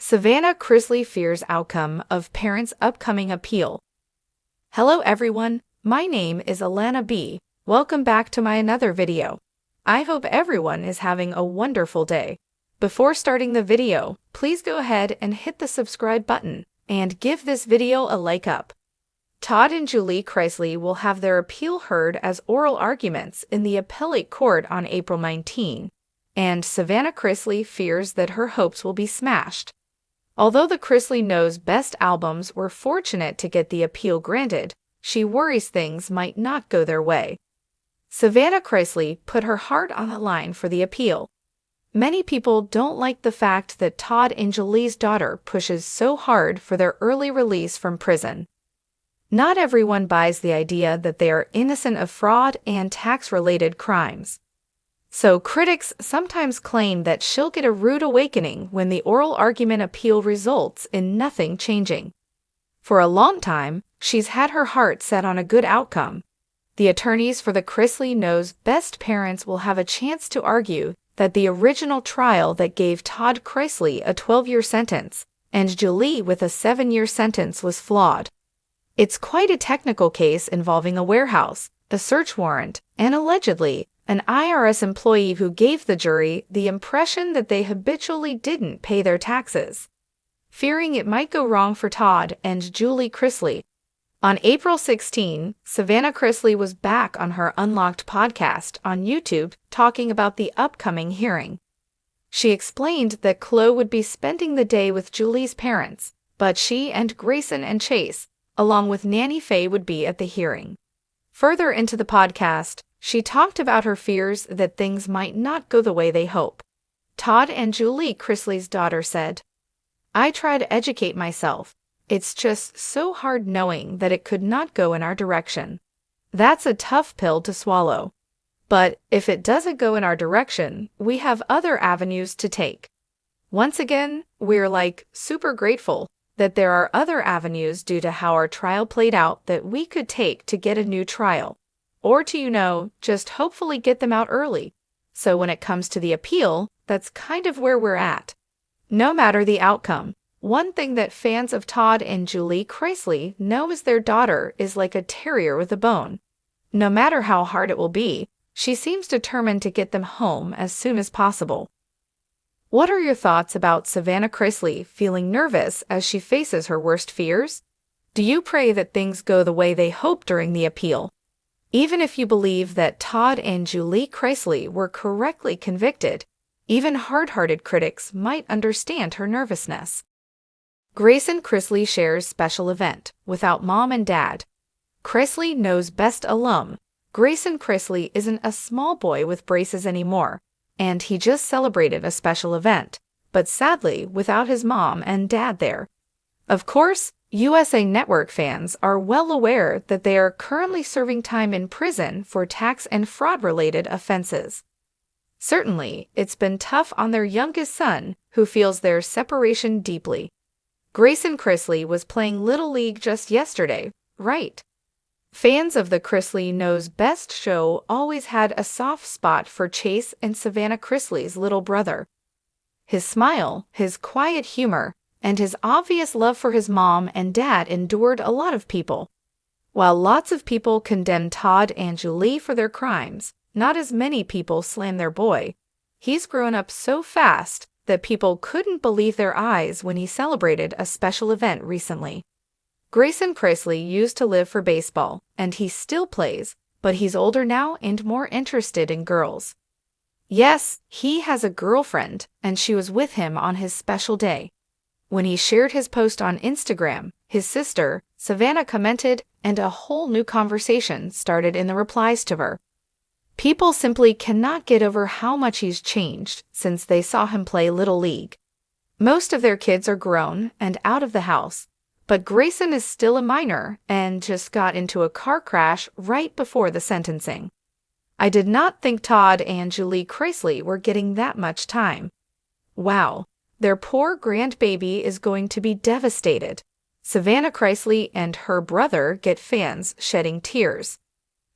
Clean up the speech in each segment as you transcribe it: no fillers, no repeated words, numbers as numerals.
Savannah Chrisley fears outcome of parents' upcoming appeal. Hello everyone, my name is Alana B. Welcome back to my another video. I hope everyone is having a wonderful day. Before starting the video, please go ahead and hit the subscribe button and give this video a like up. Todd and Julie Chrisley will have their appeal heard as oral arguments in the appellate court on April 19, and Savannah Chrisley fears that her hopes will be smashed. Although the Chrisley Knows Best albums were fortunate to get the appeal granted, she worries things might not go their way. Savannah Chrisley put her heart on the line for the appeal. Many people don't like the fact that Todd and Julie's daughter pushes so hard for their early release from prison. Not everyone buys the idea that they are innocent of fraud and tax-related crimes. So critics sometimes claim that she'll get a rude awakening when the oral argument appeal results in nothing changing. For a long time, she's had her heart set on a good outcome. The attorneys for the Chrisley Knows Best parents will have a chance to argue that the original trial that gave Todd Chrisley a 12-year sentence and Julie with a 7-year sentence was flawed. It's quite a technical case involving a warehouse, a search warrant, and allegedly an IRS employee who gave the jury the impression that they habitually didn't pay their taxes. Fearing it might go wrong for Todd and Julie Chrisley, on April 16, Savannah Chrisley was back on her Unlocked podcast on YouTube talking about the upcoming hearing. She explained that Chloe would be spending the day with Julie's parents, but she and Grayson and Chase, along with Nanny Faye, would be at the hearing. Further into the podcast, she talked about her fears that things might not go the way they hope. Todd and Julie Chrisley's daughter said, "I try to educate myself. It's just so hard knowing that it could not go in our direction. That's a tough pill to swallow. But if it doesn't go in our direction, we have other avenues to take. Once again, we're super grateful that there are other avenues due to how our trial played out that we could take to get a new trial. Or to, just hopefully get them out early. So when it comes to the appeal, that's kind of where we're at. No matter the outcome, one thing that fans of Todd and Julie Chrisley know is their daughter is like a terrier with a bone. No matter how hard it will be, she seems determined to get them home as soon as possible." What are your thoughts about Savannah Chrisley feeling nervous as she faces her worst fears? Do you pray that things go the way they hope during the appeal? Even if you believe that Todd and Julie Chrisley were correctly convicted, even hard-hearted critics might understand her nervousness. Grayson Chrisley shares special event without mom and dad. Chrisley Knows Best alum Grayson Chrisley isn't a small boy with braces anymore, and he just celebrated a special event, but sadly without his mom and dad there. Of course, USA Network fans are well aware that they are currently serving time in prison for tax and fraud-related offenses. Certainly, it's been tough on their youngest son, who feels their separation deeply. Grayson Chrisley was playing Little League just yesterday, right? Fans of the Chrisley Knows Best show always had a soft spot for Chase and Savannah Chrisley's little brother. His smile, his quiet humor, and his obvious love for his mom and dad endured a lot of people. While lots of people condemn Todd and Julie for their crimes, not as many people slam their boy. He's grown up so fast that people couldn't believe their eyes when he celebrated a special event recently. Grayson Chrisley used to live for baseball, and he still plays, but he's older now and more interested in girls. Yes, he has a girlfriend, and she was with him on his special day. When he shared his post on Instagram, his sister, Savannah, commented, and a whole new conversation started in the replies to her. People simply cannot get over how much he's changed since they saw him play Little League. Most of their kids are grown and out of the house, but Grayson is still a minor and just got into a car crash right before the sentencing. I did not think Todd and Julie Chrisley were getting that much time. Wow, their poor grandbaby is going to be devastated. Savannah Chrisley and her brother get fans shedding tears.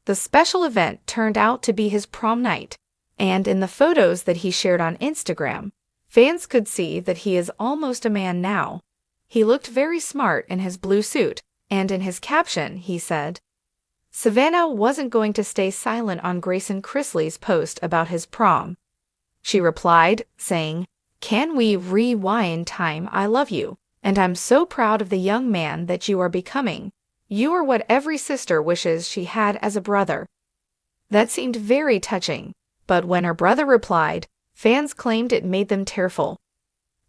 The special event turned out to be his prom night, and in the photos that he shared on Instagram, Fans could see that he is almost a man now. He looked very smart in his blue suit, and in his caption he said, Savannah wasn't going to stay silent on Grayson Chrisley's post about his prom. She replied, saying, "Can we rewind time? I love you, and I'm so proud of the young man that you are becoming. You are what every sister wishes she had as a brother." That seemed very touching, but when her brother replied, fans claimed it made them tearful.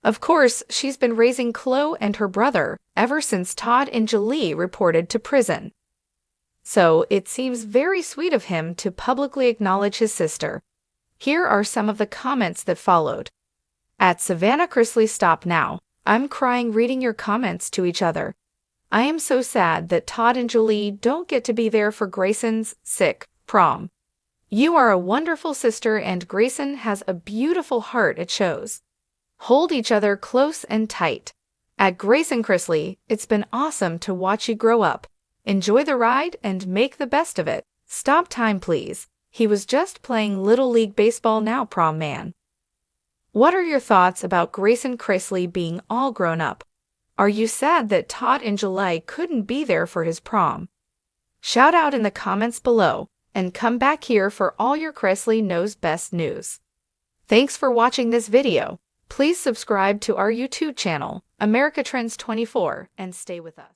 Of course, she's been raising Chloe and her brother ever since Todd and Julie reported to prison. So it seems very sweet of him to publicly acknowledge his sister. Here are some of the comments that followed. At Savannah Chrisley, stop now. I'm crying reading your comments to each other. I am so sad that Todd and Julie don't get to be there for Grayson's sick prom. You are a wonderful sister and Grayson has a beautiful heart, it shows. Hold each other close and tight. At Grayson Chrisley, it's been awesome to watch you grow up. Enjoy the ride and make the best of it. Stop time, please. He was just playing Little League Baseball now, prom man. What are your thoughts about Grayson Chrisley being all grown up? Are you sad that Todd and Julie couldn't be there for his prom? Shout out in the comments below and come back here for all your Chrisley Knows Best news. Thanks for watching this video. Please subscribe to our YouTube channel, America Trends 24, and stay with us.